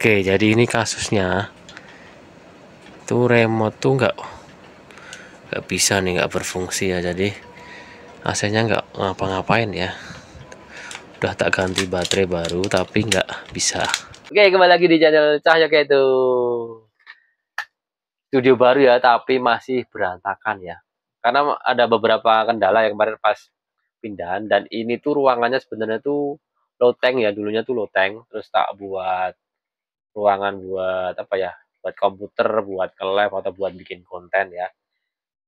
Oke, jadi ini kasusnya tuh remote tuh nggak bisa nih, nggak berfungsi ya. Jadi AC-nya nggak ngapa-ngapain ya. Udah tak ganti baterai baru tapi nggak bisa. Oke, kembali lagi di channel Cahyo Ketu. Studio baru ya, tapi masih berantakan ya. Karena ada beberapa kendala yang kemarin pas pindahan, dan ini tuh ruangannya sebenarnya tuh loteng ya, dulunya tuh loteng, terus tak buat ruangan buat apa ya, buat komputer, buat ke lab atau buat bikin konten ya.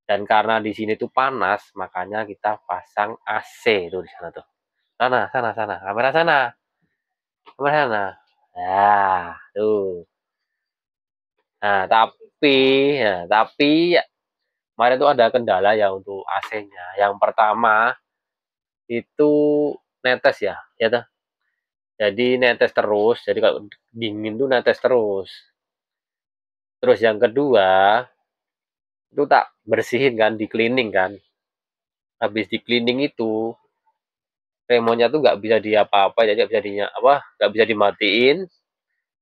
Dan karena di sini tuh panas, makanya kita pasang AC tuh di sana tuh. Sana, kamera sana, kamera sana. Nah, tuh. Nah, tapi ya, kemarin tuh ada kendala ya untuk AC-nya. Yang pertama itu netes ya, ya tuh. Jadi netes terus. Jadi kalau dingin tuh netes terus. Terus yang kedua itu tak bersihin kan, di cleaning kan. Habis di cleaning itu remote-nya tuh nggak bisa diapa-apa, jadi nggak bisa dimatiin.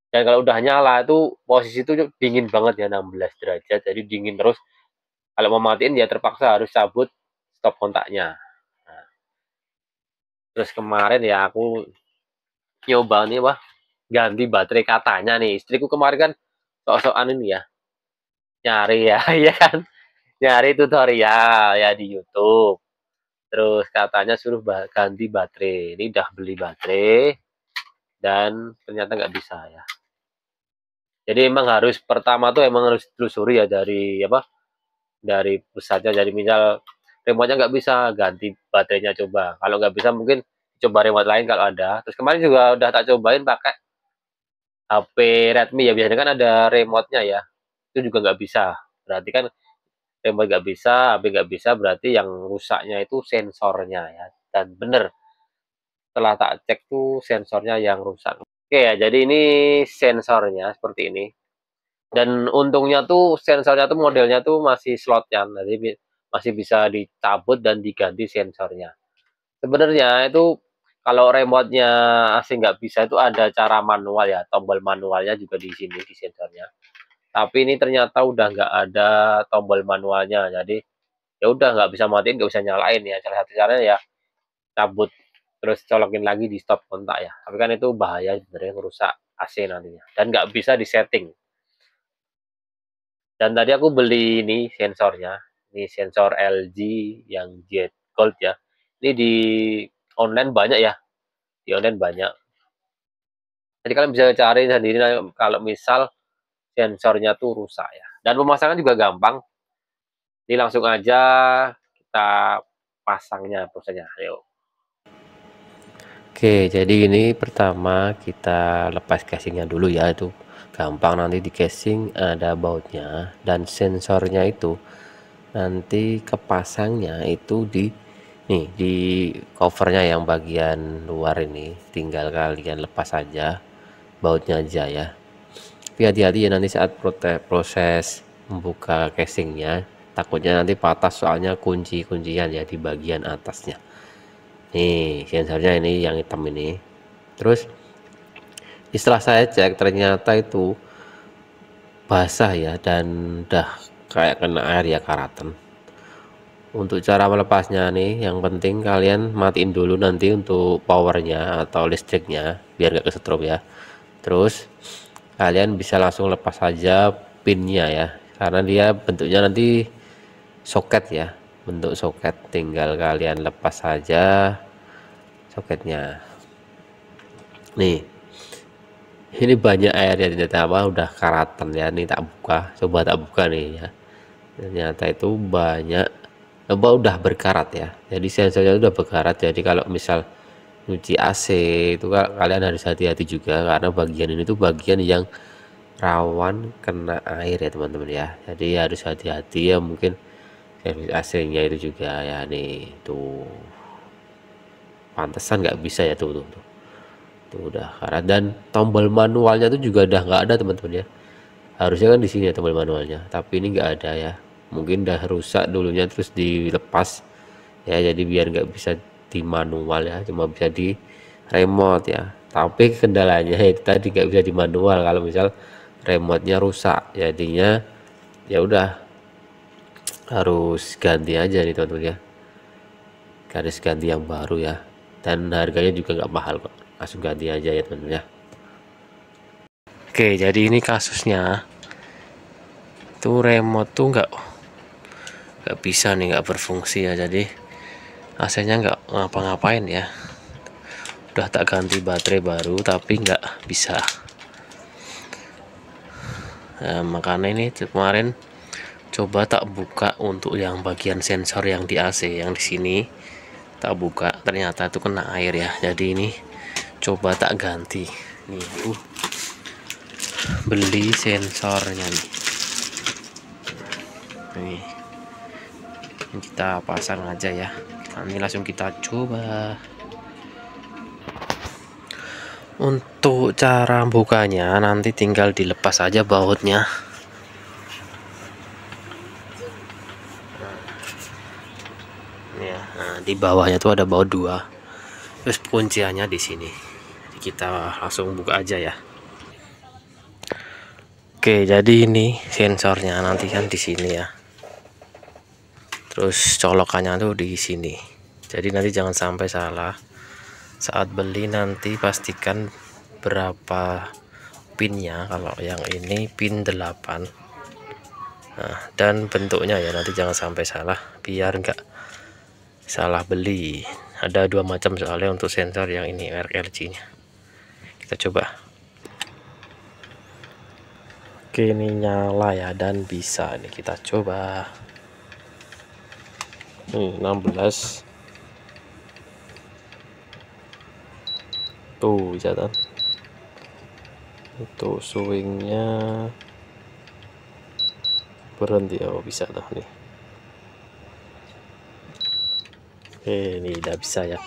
Dan kalau udah nyala itu posisi itu dingin banget ya, 16 derajat, jadi dingin terus. Kalau mau matiin ya terpaksa harus cabut stop kontaknya. Nah, terus kemarin ya aku nyoba nih ganti baterai, katanya nih istriku kemarin kan sok-sokan ini ya, nyari ya, ya kan, nyari tutorial ya di YouTube. Terus katanya suruh ganti baterai. Ini udah beli baterai dan ternyata nggak bisa ya. Jadi emang harus pertama tuh emang harus telusuri ya dari pusatnya. Jadi misal remote-nya nggak bisa, ganti baterainya coba. Kalau nggak bisa mungkin coba remote lain kalau ada. Terus kemarin juga udah tak cobain pakai HP Redmi ya, biasanya kan ada remote-nya ya. Itu juga nggak bisa. Berarti kan remote nggak bisa, HP nggak bisa, berarti yang rusaknya itu sensornya ya. Dan bener, setelah tak cek tuh sensornya yang rusak. Oke ya, jadi ini sensornya seperti ini. Dan untungnya tuh sensornya tuh modelnya tuh masih slotnya, jadi masih bisa dicabut dan diganti sensornya. Sebenarnya itu kalau remote-nya asing nggak bisa, itu ada cara manual ya, tombol manualnya juga di sini di sensornya. Tapi ini ternyata udah nggak ada tombol manualnya, jadi ya udah nggak bisa matiin, nggak bisa nyalain ya. Salah satu caranya ya cabut terus colokin lagi di stop kontak ya. Tapi kan itu bahaya sebenarnya, ngerusak AC nantinya, dan nggak bisa disetting. Dan tadi aku beli ini sensornya, ini sensor LG yang Jet Gold ya. Ini di online banyak ya, di online banyak. Jadi kalian bisa cari sendiri kalau misal sensornya tuh rusak ya. Dan pemasangan juga gampang. Ini langsung aja kita pasangnya prosesnya. Ayo. Oke, jadi ini pertama kita lepas casingnya dulu ya, itu gampang. Nanti di casing ada bautnya, dan sensornya itu nanti kepasangnya itu di covernya yang bagian luar ini, tinggal kalian lepas aja bautnya aja ya. Tapi hati-hati ya nanti saat proses membuka casingnya, takutnya nanti patah, soalnya kuncian ya di bagian atasnya. Nih sensornya ini yang hitam ini. Terus setelah saya cek ternyata itu basah ya, dan udah kayak kena air ya, karatan. Untuk cara melepasnya nih, yang penting kalian matiin dulu nanti untuk powernya atau listriknya biar gak kesetrum ya. Terus kalian bisa langsung lepas saja pinnya ya, karena dia bentuknya nanti soket ya, bentuk soket. Tinggal kalian lepas saja soketnya. Nih, ini banyak air ya, ternyata udah karatan ya. Nih tak buka, coba tak buka nih ya, ternyata itu banyak udah berkarat ya. Jadi sensornya udah berkarat. Jadi kalau misal nyuci AC itu kalian harus hati-hati juga, karena bagian ini tuh bagian yang rawan kena air ya teman-teman ya. Jadi harus hati-hati ya, mungkin servis AC-nya itu juga ya. Nih tuh pantesan nggak bisa ya, tuh udah karat. Dan tombol manualnya tuh juga udah nggak ada teman-teman ya. Harusnya kan di sini ya tombol manualnya, tapi ini nggak ada ya. Mungkin udah rusak dulunya terus dilepas ya, jadi biar nggak bisa di manual ya, cuma bisa di remote ya. Tapi kendalanya itu tadi nggak bisa di manual kalau misal remote-nya rusak, jadinya ya udah harus ganti aja nih teman-teman ya, garis ganti yang baru ya, dan harganya juga nggak mahal kok, langsung ganti aja ya teman-teman ya. Oke, jadi ini kasusnya tuh remote tuh nggak bisa nih, nggak berfungsi ya, jadi AC-nya nggak ngapa-ngapain ya. Udah tak ganti baterai baru tapi nggak bisa. Nah, makanya ini kemarin coba tak buka untuk yang bagian sensor yang di AC yang di sini, tak buka ternyata itu kena air ya. Jadi ini coba tak ganti nih, beli sensornya nih. Nih, kita pasang aja ya. Ini langsung kita coba. Untuk cara bukanya nanti tinggal dilepas aja bautnya. Ya, nah, di bawahnya tuh ada baut 2. Terus kunciannya di sini. Jadi kita langsung buka aja ya. Oke, jadi ini sensornya nanti kan di sini ya. Terus colokannya tuh di sini. Jadi nanti jangan sampai salah. Saat beli nanti pastikan berapa pinnya. Kalau yang ini pin 8. Nah, dan bentuknya ya nanti jangan sampai salah biar enggak salah beli. Ada 2 macam soalnya untuk sensor yang ini merek LG nya. Kita coba. Oke, ini nyala ya dan bisa ini kita coba. Nih 16 tuh bisa kan. Itu swingnya berhenti, oh bisa dah nih. Ini udah bisa ya.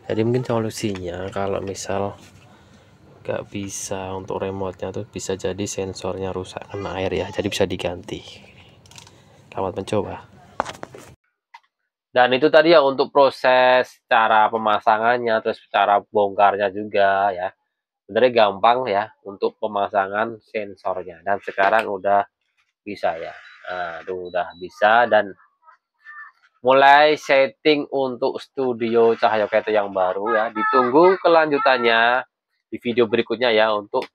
Jadi mungkin solusinya kalau misal nggak bisa untuk remote-nya tuh bisa jadi sensornya rusak kena air ya, jadi bisa diganti. Selamat mencoba. Dan itu tadi ya untuk proses cara pemasangannya, terus cara bongkarnya juga ya. Sebenarnya gampang ya untuk pemasangan sensornya, dan sekarang udah bisa ya. Nah, itu udah bisa, dan mulai setting untuk studio Cahyo Keto yang baru ya. Ditunggu kelanjutannya di video berikutnya ya untuk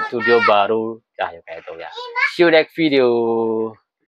studio baru Cahyo Keto ya. See you next video.